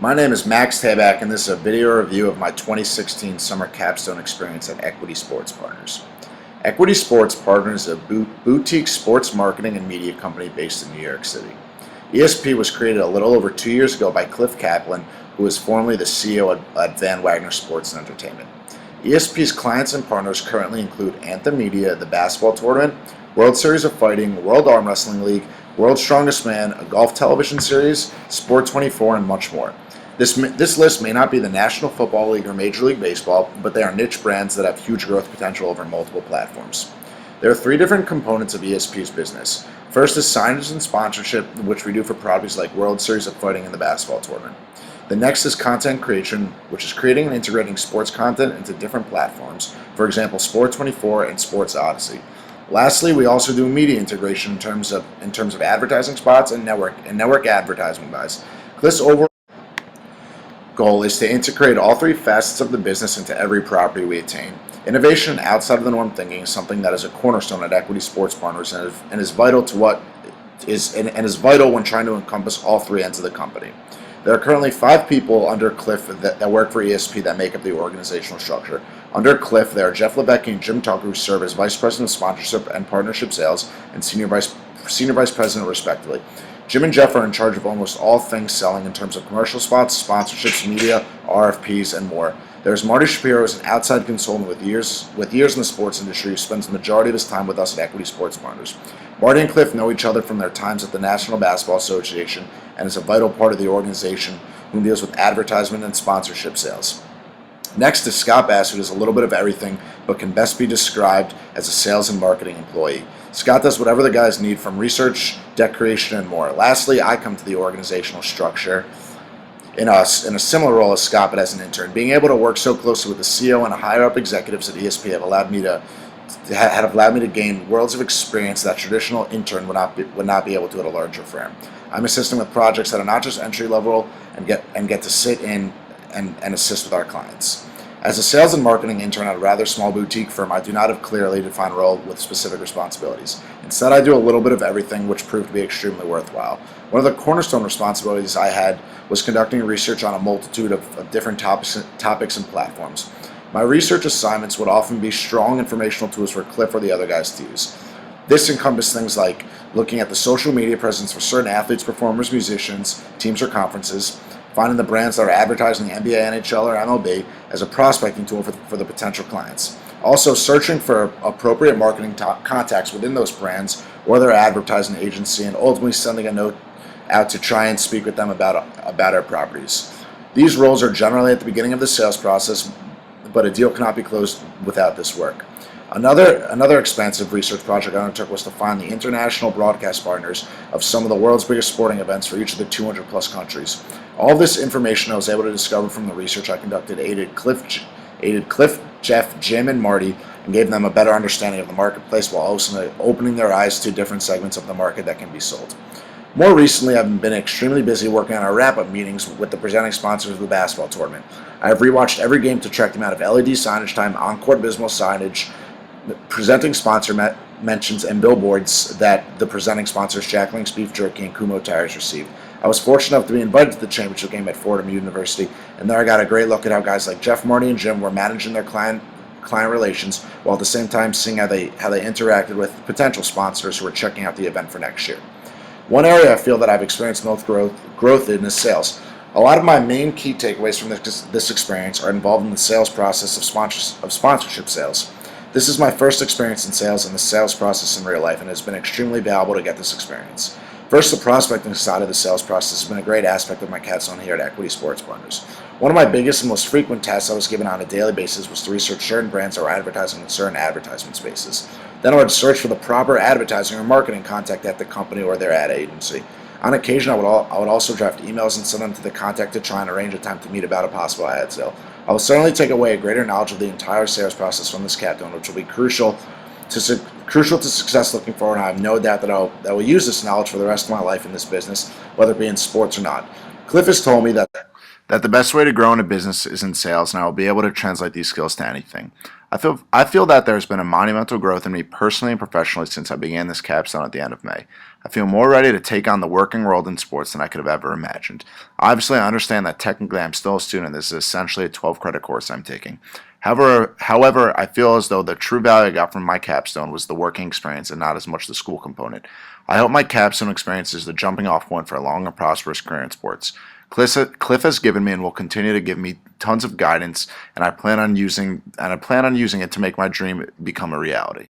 My name is Max Tabak, and this is a video review of my 2016 summer capstone experience at Equity Sports Partners. Equity Sports Partners is a boutique sports marketing and media company based in New York City. ESP was created a little over 2 years ago by Cliff Kaplan, who was formerly the CEO at Van Wagner Sports and Entertainment. ESP's clients and partners currently include Anthem Media, the basketball tournament, World Series of Fighting, World Arm Wrestling League, World's Strongest Man, a golf television series, Sport 24, and much more. This list may not be the National Football League or Major League Baseball, but they are niche brands that have huge growth potential over multiple platforms. There are three different components of ESP's business. First is signage and sponsorship, which we do for properties like World Series of Fighting and the basketball tournament. The next is content creation, which is creating and integrating sports content into different platforms, for example, Sport 24 and Sports Odyssey. Lastly, we also do media integration in terms of advertising spots and network advertising buys. This overall goal is to integrate all three facets of the business into every property we attain. Innovation and outside of the norm thinking is something that is a cornerstone at Equity Sports Partners and is vital when trying to encompass all three ends of the company. There are currently 5 people under Cliff that work for ESP that make up the organizational structure. Under Cliff, there are Jeff Lebecki and Jim Tucker, who serve as Vice President of Sponsorship and Partnership Sales and Senior Vice President, respectively. Jim and Jeff are in charge of almost all things selling in terms of commercial spots, sponsorships, media, RFPs, and more. There's Marty Shapiro, who is an outside consultant with years in the sports industry, who spends the majority of his time with us at Equity Sports Partners. Marty and Cliff know each other from their times at the National Basketball Association and is a vital part of the organization who deals with advertisement and sponsorship sales. Next is Scott Bass, who does a little bit of everything but can best be described as a sales and marketing employee. Scott does whatever the guys need, from research, deck creation, and more. Lastly, I come to the organizational structure in a similar role as Scott, but as an intern. Being able to work so closely with the CEO and higher up executives at ESP have allowed me to gain worlds of experience that a traditional intern would not be able to at a larger firm. I'm assisting with projects that are not just entry level and get to sit in and assist with our clients. As a sales and marketing intern at a rather small boutique firm, I do not have a clearly defined role with specific responsibilities. Instead, I do a little bit of everything, which proved to be extremely worthwhile. One of the cornerstone responsibilities I had was conducting research on a multitude of different topics and platforms. My research assignments would often be strong informational tools for Cliff or the other guys to use. This encompassed things like looking at the social media presence for certain athletes, performers, musicians, teams, or conferences, finding the brands that are advertising the NBA, NHL, or MLB as a prospecting tool for the potential clients. Also, searching for appropriate marketing contacts within those brands or their advertising agency, and ultimately sending a note out to try and speak with them about our properties. These roles are generally at the beginning of the sales process, but a deal cannot be closed without this work. Another expansive research project I undertook was to find the international broadcast partners of some of the world's biggest sporting events for each of the 200 plus countries. All of this information I was able to discover from the research I conducted aided Cliff, Jeff, Jim, and Marty, and gave them a better understanding of the marketplace while also opening their eyes to different segments of the market that can be sold. More recently, I've been extremely busy working on our wrap-up meetings with the presenting sponsors of the basketball tournament. I have rewatched every game to track the amount of LED signage time, on-court visual signage, presenting sponsor mentions, and billboards that the presenting sponsors Jack Link's Beef Jerky and Kumo Tires received. I was fortunate enough to be invited to the championship game at Fordham University, and there I got a great look at how guys like Jeff, Marty, and Jim were managing their client relations, while at the same time seeing how they interacted with potential sponsors who were checking out the event for next year. One area I feel that I've experienced most growth in is sales. A lot of my main key takeaways from this experience are involved in the sales process of sponsorship sales. This is my first experience in sales and the sales process in real life, and it has been extremely valuable to get this experience. First, the prospecting side of the sales process has been a great aspect of my capstone here at Equity Sports Partners. One of my biggest and most frequent tasks I was given on a daily basis was to research certain brands that were advertising in certain advertisement spaces. Then I would search for the proper advertising or marketing contact at the company or their ad agency. On occasion, I would also draft emails and send them to the contact to try and arrange a time to meet about a possible ad sale. I will certainly take away a greater knowledge of the entire sales process from this capstone, which will be crucial to success looking forward, and I have no doubt that I will use this knowledge for the rest of my life in this business, whether it be in sports or not. Cliff has told me that the best way to grow in a business is in sales, and I will be able to translate these skills to anything. I feel that there has been a monumental growth in me personally and professionally since I began this capstone at the end of May. I feel more ready to take on the working world in sports than I could have ever imagined. Obviously, I understand that technically I'm still a student. This is essentially a 12 credit course I'm taking. However, I feel as though the true value I got from my capstone was the working experience and not as much the school component. I hope my capstone experience is the jumping off point for a long and prosperous career in sports. Cliff has given me and will continue to give me tons of guidance, and I plan on using it to make my dream become a reality.